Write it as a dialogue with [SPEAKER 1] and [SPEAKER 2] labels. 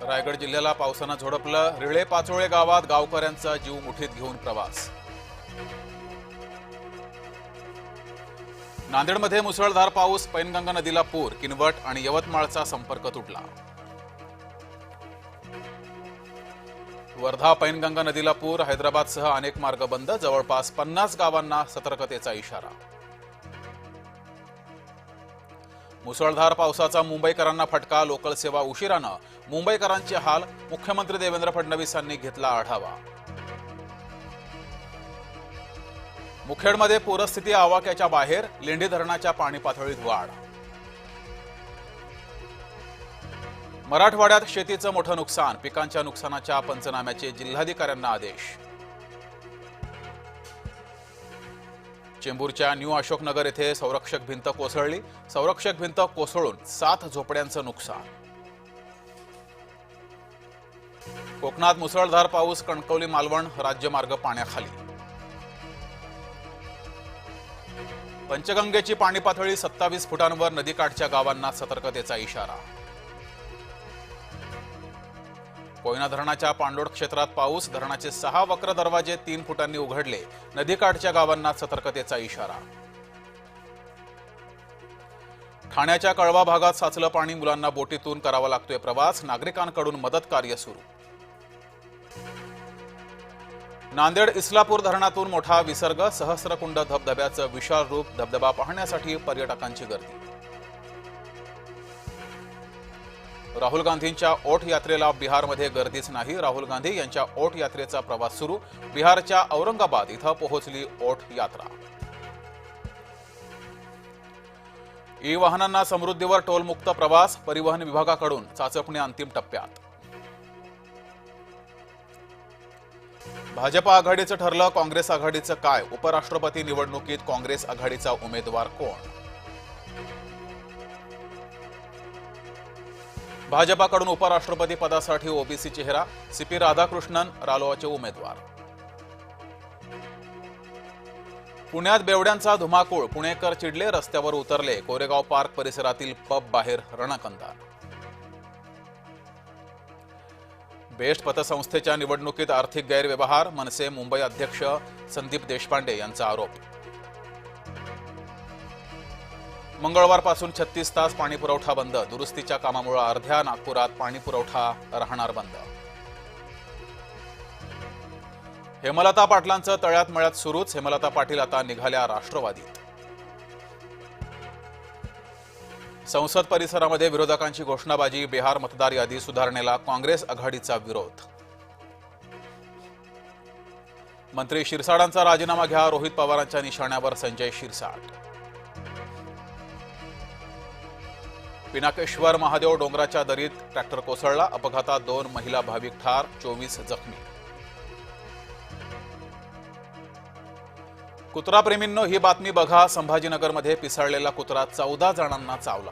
[SPEAKER 1] रायगड जिल्ह्याला पावसानं झोडपलं। रिळे पाचोळे गावात गावकऱ्यांचा जीव मुठीत घेऊन प्रवास। नांदेडमध्ये मुसळधार पाऊस, पैनगंगा नदीला पूर, किनवट आणि यवतमाळचा संपर्क तुटला। वर्धा पैनगंगा नदीला पूर, हैदराबादसह अनेक मार्ग बंद, जवळपास 50 गावांना सतर्कतेचा इशारा। मुसळधार पावसाचा मुंबईकरांना फटका, लोकल सेवा उशिरानं, मुंबईकरांचे हाल, मुख्यमंत्री देवेंद्र फडणवीसांनी घेतला आढावा। मुखेडमध्ये पूरस्थिती आवाक्याच्या बाहेर, लेंडी धरणाच्या पाणी पातळीत वाढ। मराठवाड्यात शेतीचं मोठं नुकसान, पिकांच्या नुकसानाच्या पंचनाम्याचे जिल्हाधिकाऱ्यांना आदेश। चेंबूरच्या न्यू अशोकनगर येथे संरक्षक भिंत कोसळली, संरक्षक भिंत कोसळून 7 झोपड्यांचं नुकसान। कोकणात मुसळधार पाऊस, कणकवली मालवण राज्यमार्ग पाण्याखाली। पंचगंगेची पाणी पातळी 27 फुटांवर, नदीकाठच्या गावांना सतर्कतेचा इशारा। कोयना धरणाच्या पाणलोट क्षेत्रात पाऊस, धरणाचे 6 वक्र दरवाजे 3 फुटांनी उघडले, नदीकाठच्या गावांना सतर्कतेचा इशारा। ठाण्याच्या कळवा भागात साचलं पाणी, मुलांना बोटीतून करावा लागतोय प्रवास, नागरिकांकडून मदत कार्य सुरू। नांदेड इस्लापूर धरणातून मोठा विसर्ग, सहस्रकुंड धबधब्याचं विशाल रूप, धबधबा पाहण्यासाठी पर्यटकांची गर्दी। राहुल गांधींच्या ओठ यात्रेला बिहारमध्ये गर्दीच नाही, राहुल गांधी यांच्या ओठ यात्रेचा प्रवास सुरू, बिहारच्या औरंगाबाद इथं पोहोचली ओठ यात्रा। ई वाहनांना समृद्धीवर टोलमुक्त प्रवास, परिवहन विभागाकडून चाचपणी अंतिम टप्प्यात। भाजप आघाडीचं ठरलं, काँग्रेस आघाडीचं काय? उपराष्ट्रपती निवडणुकीत काँग्रेस आघाडीचा उमेदवार कोण? भाजपाकडून उपराष्ट्रपती पदासाठी ओबीसी चेहरा, सीपी राधाकृष्णन रालोआचे उमेदवार। पुण्यात बेवड्यांचा धुमाकूळ, पुणेकर चिडले, रस्त्यावर उतरले, कोरेगाव पार्क परिसरातील पब बाहेर रणकंदार। बेस्ट पतसंस्थेच्या निवडणुकीत आर्थिक गैरव्यवहार, मनसे मुंबई अध्यक्ष संदीप देशपांडे यांचा आरोप। मंगळवारपासून 36 तास पाणी पुरवठा बंद, दुरुस्तीच्या कामामुळे अर्ध्या नागपुरात पाणी पुरवठा राहणार बंद। हेमलता पाटलांचं तळ्यात मळ्यात सुरूच, हेमलता पाटील आता निघाल्या राष्ट्रवादीत। संसद परिसरामध्ये विरोधकांची घोषणाबाजी, बिहार मतदार यादी सुधारणेला काँग्रेस आघाडीचा विरोध। मंत्री शिरसाडांचा राजीनामा घ्या, रोहित पवारांच्या निशाण्यावर संजय शिरसाट। पिनाकेश्वर महादेव डोंगराच्या दरीत ट्रॅक्टर कोसळला, अपघातात 2 महिला भाविक ठार, 24 जखमी। कुत्रा प्रेमींनो, ही बातमी बघा, संभाजीनगरमध्ये पिसाळलेला कुत्रा 14 जणांना चावला।